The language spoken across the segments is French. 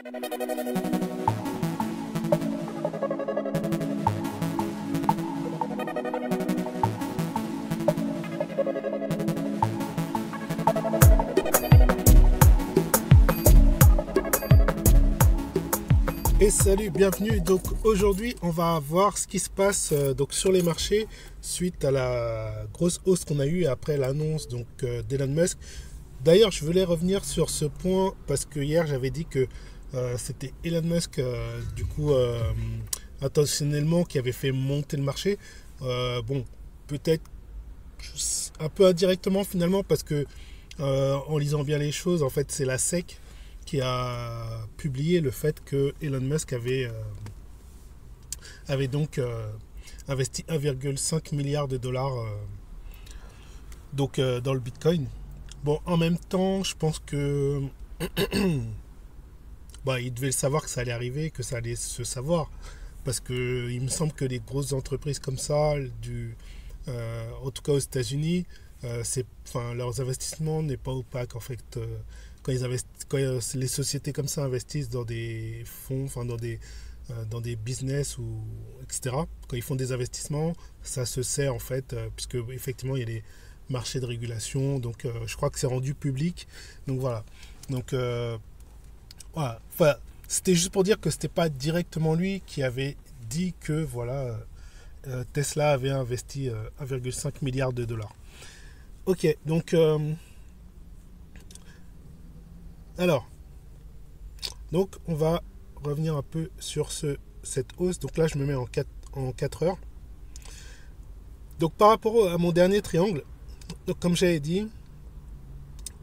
Et salut, bienvenue. Donc aujourd'hui, on va voir ce qui se passe donc sur les marchés suite à la grosse hausse qu'on a eue après l'annonce d'Elon Musk. D'ailleurs, je voulais revenir sur ce point parce que hier j'avais dit que c'était Elon Musk intentionnellement qui avait fait monter le marché. Bon, peut-être un peu indirectement finalement parce que en lisant bien les choses, en fait, c'est la SEC qui a publié le fait que Elon Musk avait donc investi 1,5 milliard de dollars dans le Bitcoin. Bon, en même temps, je pense que il devait savoir que ça allait arriver, que ça allait se savoir, parce que il me semble que les grosses entreprises comme ça, en tout cas aux États-Unis, leurs investissements n'est pas opaque en fait. Quand les sociétés comme ça investissent dans des fonds, dans des business etc. Quand ils font des investissements, ça se sait en fait, puisque effectivement il y a des marchés de régulation, donc je crois que c'est rendu public. Donc voilà. Donc voilà. Enfin, c'était juste pour dire que c'était pas directement lui qui avait dit que voilà Tesla avait investi 1,5 milliard de dollars. Ok, donc alors, donc on va revenir un peu sur cette hausse. Donc là, je me mets en 4 heures. Donc par rapport à mon dernier triangle, donc comme j'avais dit,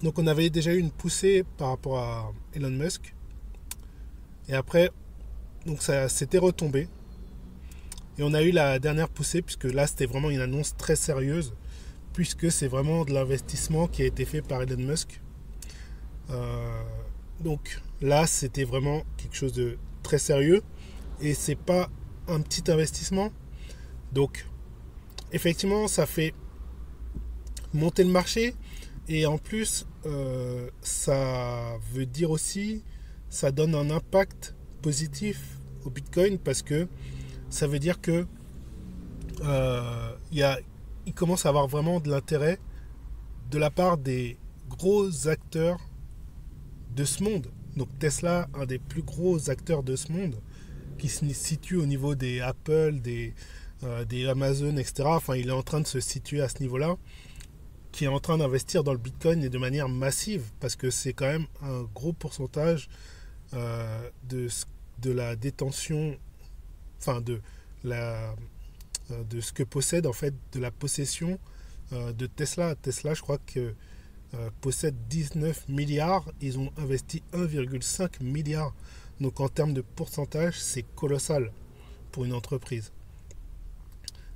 donc on avait déjà eu une poussée par rapport à Elon Musk. Et après, donc ça s'était retombé. Et on a eu la dernière poussée, puisque là, c'était vraiment une annonce très sérieuse, puisque c'est vraiment de l'investissement qui a été fait par Elon Musk. Donc là, c'était vraiment quelque chose de très sérieux et c'est pas un petit investissement. Donc effectivement, ça fait monter le marché et en plus, ça veut dire aussi, ça donne un impact positif au Bitcoin parce que ça veut dire que il commence à avoir vraiment de l'intérêt de la part des gros acteurs de ce monde. Donc Tesla, un des plus gros acteurs de ce monde, qui se situe au niveau des Apple, des Amazon, etc. Enfin, il est en train de se situer à ce niveau-là, qui est en train d'investir dans le Bitcoin et de manière massive, parce que c'est quand même un gros pourcentage de la détention, enfin de ce que possède en fait, de la possession de Tesla. Tesla, je crois que possède 19 milliards, ils ont investi 1,5 milliard. Donc en termes de pourcentage, c'est colossal pour une entreprise.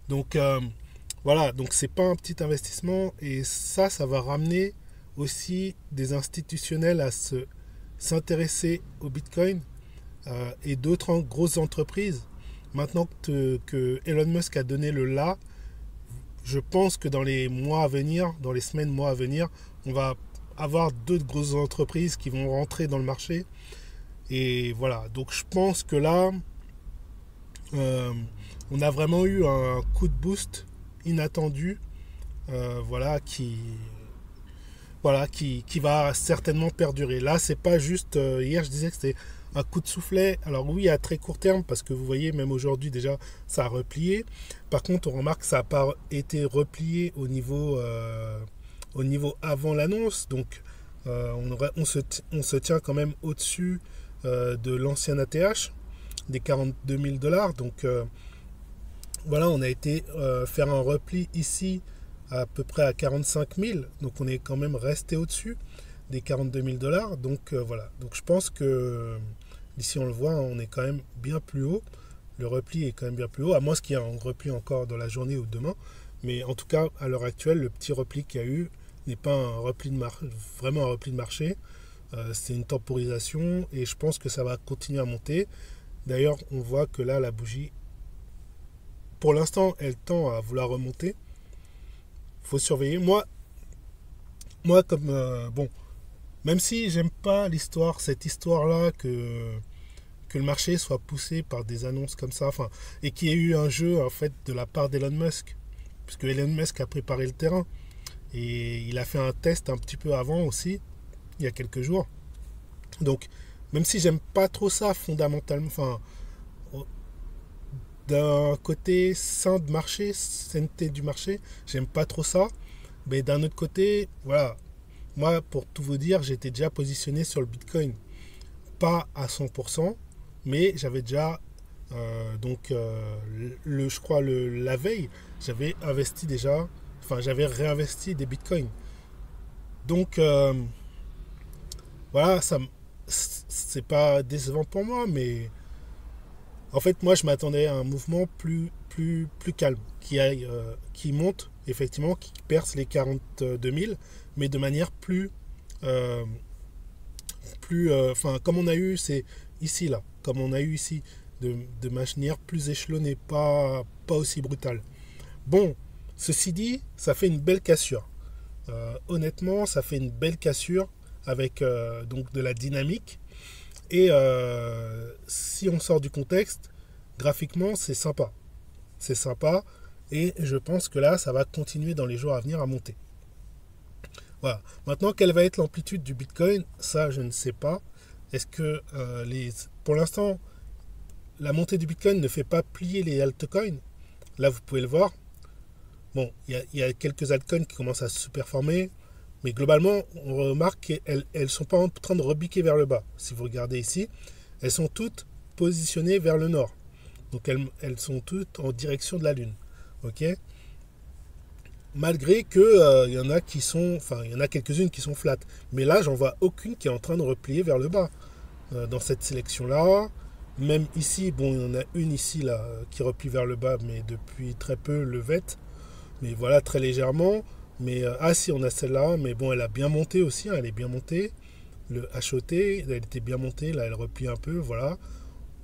Donc voilà, donc c'est pas un petit investissement et ça va ramener aussi des institutionnels à s'intéresser au Bitcoin et d'autres grosses entreprises. Maintenant que Elon Musk a donné le là, je pense que dans les mois à venir, dans les semaines, mois à venir, on va avoir d'autres grosses entreprises qui vont rentrer dans le marché. Et voilà, donc je pense que là, on a vraiment eu un coup de boost inattendu, qui va certainement perdurer. Là, c'est pas juste, hier je disais que c'était un coup de soufflet. Alors oui, à très court terme, parce que vous voyez, même aujourd'hui déjà, ça a replié. Par contre, on remarque que ça n'a pas été replié au niveau avant l'annonce. Donc, on se tient quand même au-dessus de l'ancien ATH, des 42 000 dollars. Donc, voilà, on a été faire un repli ici à peu près à 45 000. Donc, on est quand même resté au-dessus des 42 000 dollars. Donc, voilà. Donc, je pense que ici, on le voit, on est quand même bien plus haut. Le repli est quand même bien plus haut, à moins qu'il y ait un repli encore dans la journée ou demain. Mais en tout cas, à l'heure actuelle, le petit repli qu'il y a eu n'est pas vraiment un repli de marché. C'est une temporisation et je pense que ça va continuer à monter. D'ailleurs, on voit que là, la bougie, pour l'instant, elle tend à vouloir remonter. Il faut surveiller. Moi comme Même si j'aime pas l'histoire, cette histoire-là que le marché soit poussé par des annonces comme ça, enfin, et qu'il y ait eu un jeu en fait de la part d'Elon Musk, puisque Elon Musk a préparé le terrain et il a fait un test un petit peu avant aussi, il y a quelques jours. Donc, même si j'aime pas trop ça fondamentalement, enfin, d'un côté sain de marché, sainteté du marché, j'aime pas trop ça, mais d'un autre côté, voilà, moi pour tout vous dire, j'étais déjà positionné sur le Bitcoin, pas à 100%, mais j'avais déjà je crois la veille, j'avais investi déjà, enfin j'avais réinvesti des bitcoins. Donc voilà, c'est pas décevant pour moi, mais en fait moi je m'attendais à un mouvement plus calme, qui monte effectivement, qui perce les 42 000, mais de manière euh, enfin comme on a eu c'est ici là, comme on a eu ici, de manière plus échelonnée, pas aussi brutale. Bon, ceci dit, ça fait une belle cassure. Honnêtement, ça fait une belle cassure avec donc de la dynamique. Et si on sort du contexte, graphiquement, c'est sympa. C'est sympa. Et je pense que là, ça va continuer dans les jours à venir à monter. Voilà. Maintenant, quelle va être l'amplitude du Bitcoin? Ça, je ne sais pas. Est-ce que pour l'instant, la montée du Bitcoin ne fait pas plier les altcoins? Là, vous pouvez le voir. Bon, il y a quelques altcoins qui commencent à se performer, mais globalement, on remarque qu'elles ne sont pas en train de rebiquer vers le bas. Si vous regardez ici, elles sont toutes positionnées vers le nord. Donc elles sont toutes en direction de la Lune. Ok. Malgré que y en a qui sont, enfin, il y en a quelques-unes qui sont flattes. Mais là, j'en vois aucune qui est en train de replier vers le bas. Dans cette sélection-là, même ici, bon, il y en a une ici là qui replie vers le bas, mais depuis très peu levette. Mais voilà, très légèrement. Mais ah si, on a celle-là, mais bon, elle a bien monté aussi, hein, elle est bien montée. Le HOT, elle était bien montée, là elle replie un peu, voilà.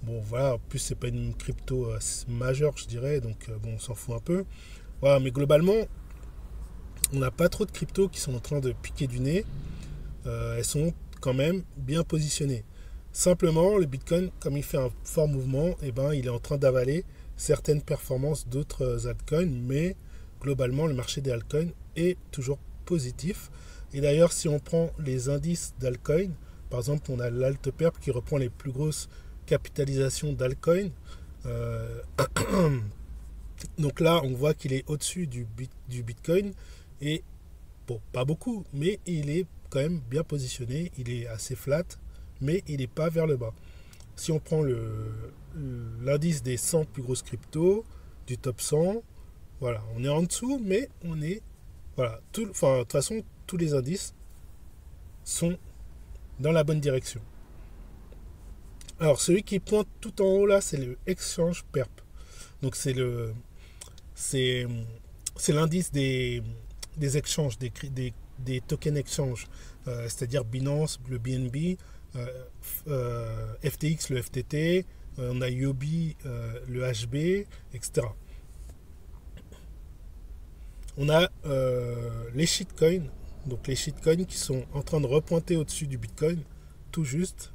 Bon voilà, en plus c'est pas une crypto majeure, je dirais, donc bon, on s'en fout un peu. Voilà, mais globalement, on n'a pas trop de cryptos qui sont en train de piquer du nez. Elles sont quand même bien positionnées. Simplement, le Bitcoin, comme il fait un fort mouvement, eh ben, il est en train d'avaler certaines performances d'autres altcoins, mais globalement, le marché des altcoins est toujours positif. Et d'ailleurs, si on prend les indices d'altcoins, par exemple, on a l'Altperp qui reprend les plus grosses capitalisations d'altcoins. Euh, donc là, on voit qu'il est au-dessus du Bitcoin. Et bon, pas beaucoup, mais il est quand même bien positionné. Il est assez flat, mais il n'est pas vers le bas. Si on prend l'indice des 100 plus grosses cryptos, du top 100, voilà, on est en dessous, mais on est. Voilà, enfin, de toute façon, tous les indices sont dans la bonne direction. Alors, celui qui pointe tout en haut là, c'est le Exchange Perp. Donc, c'est, c'est l'indice des exchanges, des tokens exchange, c'est-à-dire Binance, le BNB, FTX, le FTT, on a Yobi, le HB, etc. On a les shitcoins, donc les shitcoins qui sont en train de repointer au-dessus du Bitcoin, tout juste.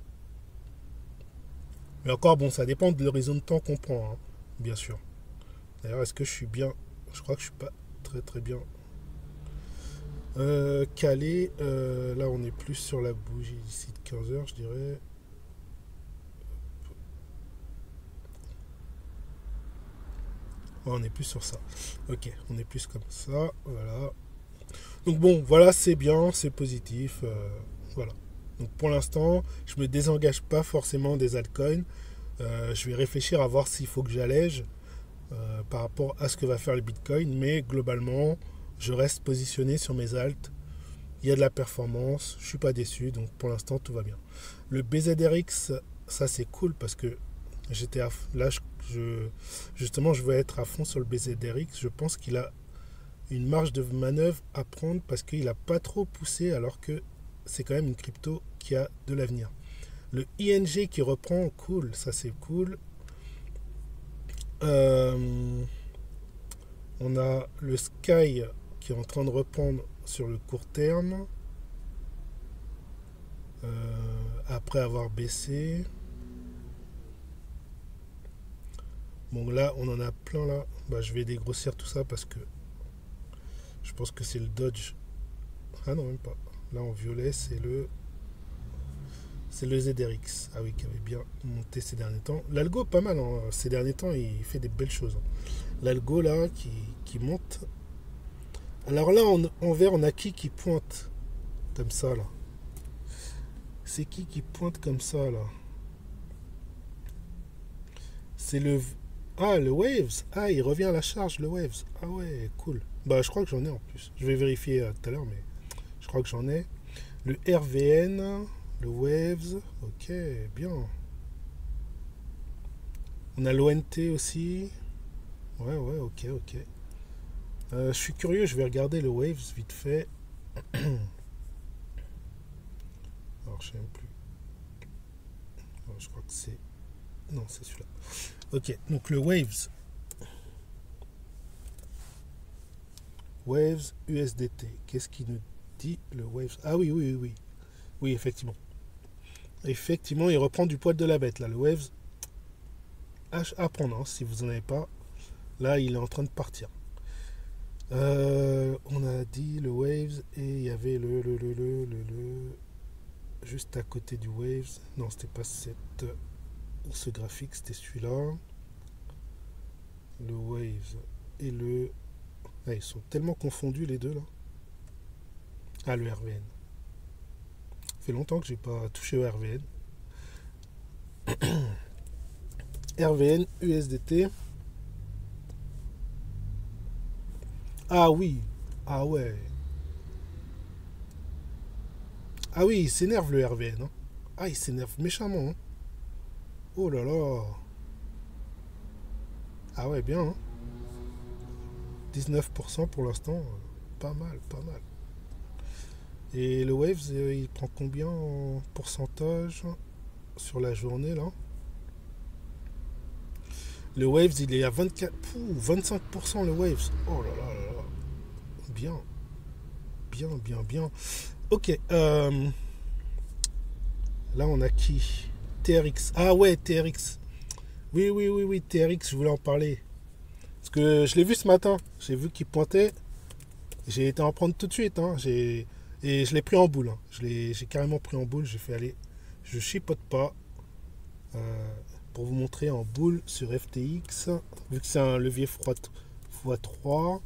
Mais encore, bon, ça dépend de l'horizon de temps qu'on prend, hein, bien sûr. D'ailleurs, est-ce que je suis bien? Je crois que je suis pas très très bien calé. Là, on est plus sur la bougie ici de 15 heures, je dirais. Ouais, on est plus sur ça. Ok, on est plus comme ça. Voilà. Donc bon, voilà, c'est bien, c'est positif. Voilà. Donc pour l'instant, je me désengage pas forcément des altcoins. Je vais réfléchir à voir s'il faut que j'allège par rapport à ce que va faire le Bitcoin. Mais globalement, je reste positionné sur mes alts. Il y a de la performance, je suis pas déçu. Donc pour l'instant, tout va bien. Le BZRX, ça c'est cool parce que j'étais là, justement, je veux être à fond sur le BZRX. Je pense qu'il a une marge de manœuvre à prendre parce qu'il n'a pas trop poussé alors que c'est quand même une crypto qui a de l'avenir. Le ING qui reprend, cool, ça c'est cool. On a le Sky qui est en train de reprendre sur le court terme. après avoir baissé. Bon là on en a plein là. Bah, je vais dégrossir tout ça parce que je pense que c'est le Dodge. Ah non même pas. Là en violet c'est le ZRX. Ah oui, qui avait bien monté ces derniers temps. L'algo pas mal hein. Ces derniers temps il fait des belles choses. L'algo là qui monte. Alors là en vert on a qui pointe comme ça là. C'est qui pointe comme ça là? C'est le... Ah, le Waves. Ah, il revient à la charge, le Waves. Ah ouais, cool. Bah, je crois que j'en ai en plus. Je vais vérifier tout à l'heure, mais je crois que j'en ai. Le RVN, le Waves. Ok, bien. On a l'ONT aussi. Ouais, ouais, ok, ok. Je suis curieux, je vais regarder le Waves vite fait. Alors, je sais même plus. Alors, je crois que c'est... Non, c'est celui-là. Ok, donc le Waves. Waves USDT. Qu'est-ce qu'il nous dit le Waves? Ah oui, oui, oui, oui. Oui, effectivement. Effectivement, il reprend du poil de la bête. Là, le Waves, à prendre, hein, si vous n'en avez pas. Là, il est en train de partir. On a dit le Waves et il y avait le juste à côté du Waves. Non, c'était pas ce graphique, c'était celui-là. Le Waves et le... Ah, ils sont tellement confondus les deux là. Ah, le RVN. Ça fait longtemps que j'ai pas touché au RVN. RVN, USDT. Ah oui. Ah ouais. Ah oui, il s'énerve le RVN. Hein. Ah, il s'énerve méchamment. Hein. Oh là là. Ah ouais, bien. Hein. 19% pour l'instant. Pas mal, pas mal. Et le Waves, il prend combien en pourcentage sur la journée là? Le Waves, il est à 24, 25% le Waves. Oh là là là là. Bien. Bien, bien, bien. Ok. Là, on a qui? TRX. Ah ouais, TRX. Oui, oui, oui, oui, TRX, je voulais en parler. Parce que je l'ai vu ce matin. J'ai vu qu'il pointait. J'ai été en prendre tout de suite. Hein. Et je l'ai pris en boule. Hein. J'ai carrément pris en boule. J'ai fait aller. Je chipote pas. Pour vous montrer en boule sur FTX. Vu que c'est un levier x3.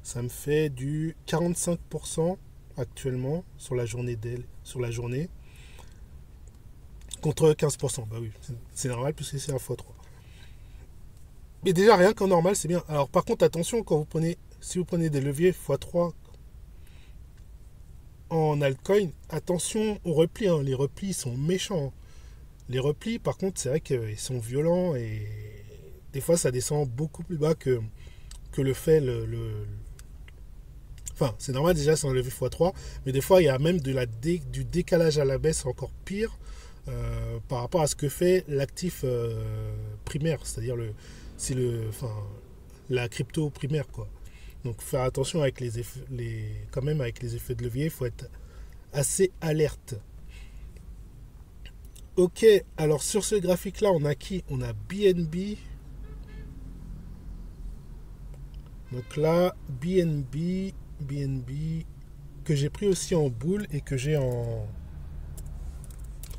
Ça me fait du 45% actuellement sur la journée contre 15%. Bah oui, c'est normal puisque c'est un x3. Mais déjà rien qu'en normal c'est bien. Alors par contre attention quand si vous prenez des leviers x3 en altcoin, attention aux replis. Hein. Les replis sont méchants. Les replis par contre c'est vrai qu'ils sont violents et des fois ça descend beaucoup plus bas que le fait Enfin, c'est normal déjà, c'est un levier x3, mais des fois, il y a même du décalage à la baisse encore pire par rapport à ce que fait l'actif primaire, c'est-à-dire la crypto primaire, quoi. Donc, faire attention avec quand même avec les effets de levier, il faut être assez alerte. Ok, alors sur ce graphique-là, on a qui? On a BNB. Donc là, BNB que j'ai pris aussi en boule et que j'ai en...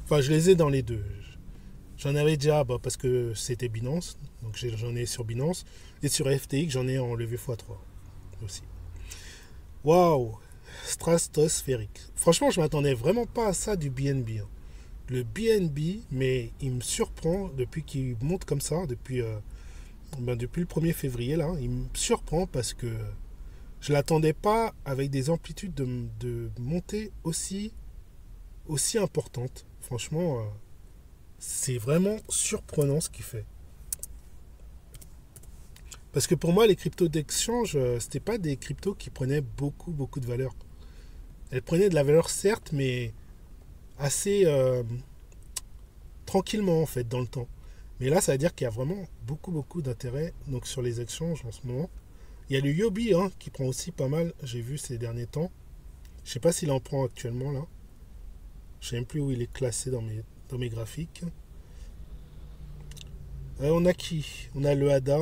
Enfin, je les ai dans les deux. J'en avais déjà parce que c'était Binance. Donc j'en ai sur Binance. Et sur FTX, j'en ai en levier x3 aussi. Waouh! Stratosphérique. Franchement, je m'attendais vraiment pas à ça du BNB. Hein. Le BNB, mais il me surprend depuis qu'il monte comme ça, depuis le 1er février, là. Il me surprend parce que je ne l'attendais pas avec des amplitudes de montée aussi importantes. Franchement, c'est vraiment surprenant ce qu'il fait. Parce que pour moi, les cryptos d'exchange, c'était pas des cryptos qui prenaient beaucoup, beaucoup de valeur. Elles prenaient de la valeur, certes, mais assez tranquillement, en fait, dans le temps. Mais là, ça veut dire qu'il y a vraiment beaucoup, beaucoup d'intérêt donc, sur les échanges en ce moment. Il y a le Yobi hein, qui prend aussi pas mal, j'ai vu ces derniers temps. Je sais pas s'il en prend actuellement là. Je sais même plus où il est classé dans mes graphiques. On a qui? On a le ADA.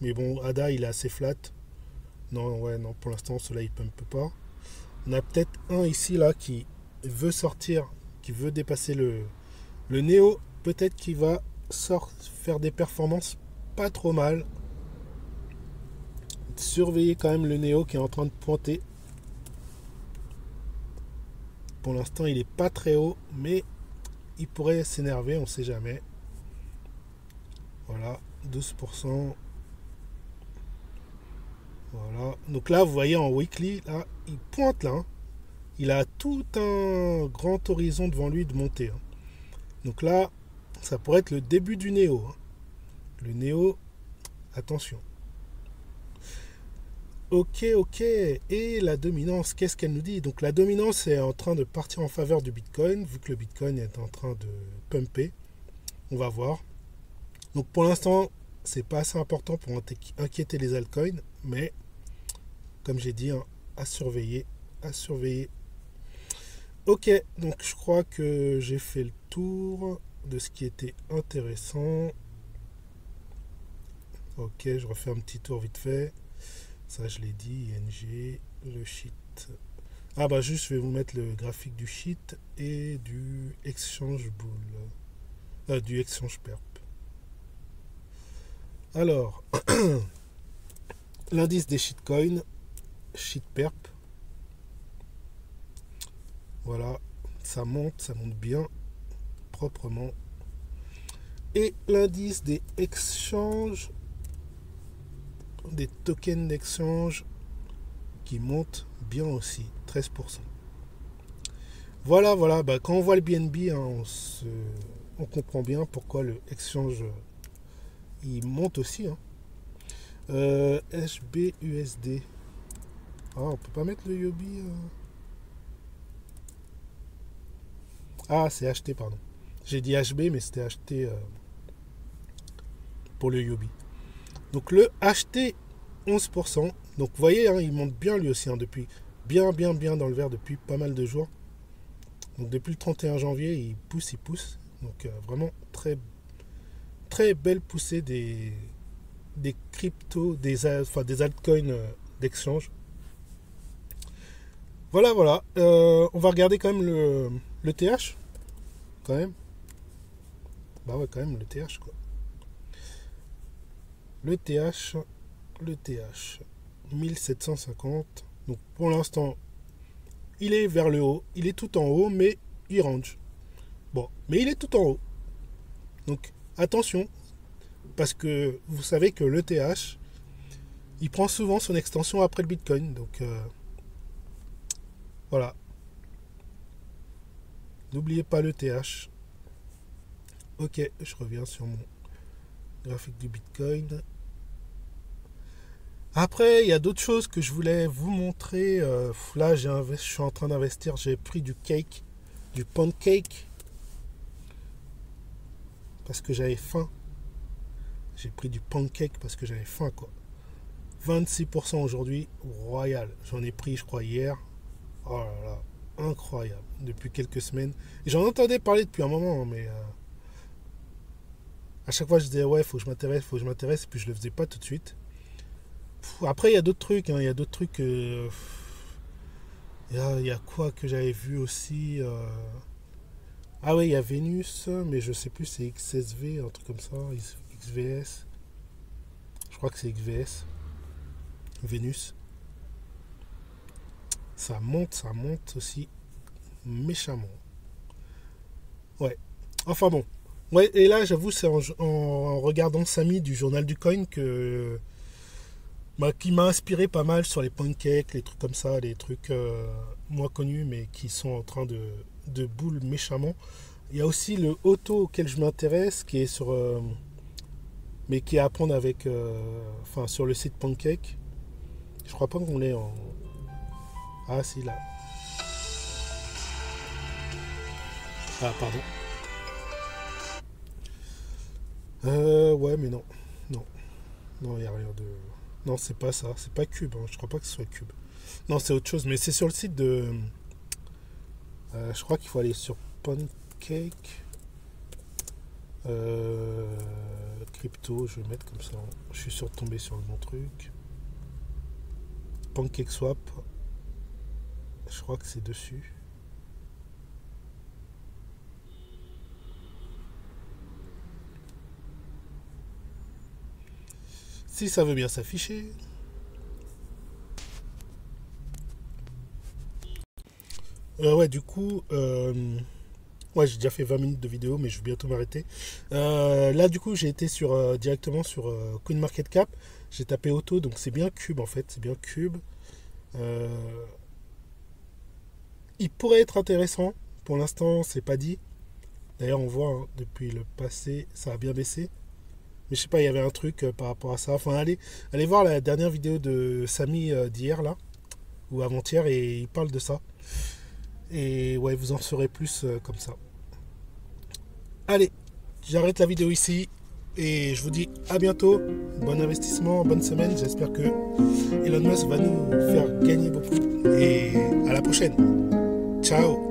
Mais bon, ADA il est assez flat. Non, ouais, non, pour l'instant, cela il pump pas. On a peut-être un ici là qui veut sortir, qui veut dépasser le Néo. Peut-être qu'il va faire des performances pas trop mal. Surveillez quand même le Néo qui est en train de pointer. Pour l'instant, il est pas très haut, mais il pourrait s'énerver, on sait jamais. Voilà, 12%. Voilà. Donc là, vous voyez en weekly, là, il pointe là. Hein. Il a tout un grand horizon devant lui de monter. Hein. Donc là, ça pourrait être le début du Néo. Hein. Le Néo, attention. Ok, ok. Et la dominance, qu'est-ce qu'elle nous dit? Donc la dominance est en train de partir en faveur du Bitcoin, vu que le Bitcoin est en train de pumper. On va voir. Donc pour l'instant, c'est pas assez important pour inquiéter les altcoins, mais comme j'ai dit, hein, à surveiller, à surveiller. Ok, donc je crois que j'ai fait le tour de ce qui était intéressant. Ok, je refais un petit tour vite fait. Ça, je l'ai dit, ING, le sheet. Ah bah juste, je vais vous mettre le graphique du sheet et du exchange bull. Du exchange perp. Alors, l'indice des shitcoins, sheet perp. Voilà, ça monte bien, proprement. Et l'indice des exchanges, des tokens d'exchange qui montent bien aussi, 13%. Voilà, voilà, bah, quand on voit le BNB, hein, on comprend bien pourquoi le exchange il monte aussi. Hein. HBUSD. Ah, on peut pas mettre le Yobi. Ah, c'est acheté, pardon. J'ai dit HB, mais c'était acheté pour le Yobi. Donc le acheté 11%. Donc vous voyez, hein, il monte bien lui aussi, hein, depuis bien dans le vert depuis pas mal de jours. Donc depuis le 31 janvier, il pousse. Donc vraiment très belle poussée des cryptos, des altcoins d'exchange. Voilà. On va regarder quand même le TH. Quand même. Bah ouais, quand même, le TH, quoi. Le TH, 1750. Donc pour l'instant, il est vers le haut. Il est tout en haut, mais il range. Bon, mais il est tout en haut. Donc attention, parce que vous savez que le TH, il prend souvent son extension après le Bitcoin. Donc voilà. N'oubliez pas le TH. Ok, je reviens sur mon graphique du Bitcoin. Après, il y a d'autres choses que je voulais vous montrer. Là, je suis en train d'investir. J'ai pris du pancake, parce que j'avais faim. J'ai pris du pancake parce que j'avais faim, quoi. 26% aujourd'hui, royal. J'en ai pris, je crois, hier. Oh là là, incroyable. Depuis quelques semaines. Et j'en entendais parler depuis un moment, mais à chaque fois, je disais, ouais, faut que je m'intéresse, et puis je le faisais pas tout de suite. Après, il y a d'autres trucs. Hein, il y a d'autres trucs. Il y a quoi que j'avais vu aussi. Ah ouais, il y a Vénus, mais je sais plus, c'est XSV, un truc comme ça. XVS. Je crois que c'est XVS. Vénus. Ça monte aussi méchamment. Ouais. Enfin bon. Ouais, et là, j'avoue, c'est en regardant Samy du journal du coin qui m'a inspiré pas mal sur les pancakes, les trucs comme ça, les trucs moins connus, mais qui sont en train de boule méchamment. Il y a aussi le auto auquel je m'intéresse, qui est sur. Mais qui est à prendre avec. Sur le site Pancake. Je crois pas qu'on est en. Ah, si, là. Ah, pardon. Ouais, mais non. Non, il n'y a rien de. Non, c'est pas ça. C'est pas Cube. Hein. Je crois pas que ce soit Cube. Non, c'est autre chose, mais c'est sur le site de... je crois qu'il faut aller sur Pancake. Crypto, je vais mettre comme ça. Je suis sûr de tomber sur le bon truc. Pancake Swap. Je crois que c'est dessus. Si ça veut bien s'afficher. Ouais, du coup, ouais, j'ai déjà fait 20 minutes de vidéo, mais je vais bientôt m'arrêter. Là, du coup, j'ai été directement sur CoinMarketCap. J'ai tapé auto, donc c'est bien Cube en fait, c'est bien Cube. Euh, il pourrait être intéressant. Pour l'instant, c'est pas dit. D'ailleurs, on voit hein, depuis le passé, ça a bien baissé. Mais je sais pas, il y avait un truc par rapport à ça. Enfin, allez voir la dernière vidéo de Samy d'hier là, ou avant-hier, et il parle de ça. Et ouais, vous en saurez plus comme ça. Allez, j'arrête la vidéo ici et je vous dis à bientôt. Bon investissement, bonne semaine. J'espère que Elon Musk va nous faire gagner beaucoup. Et à la prochaine. Ciao.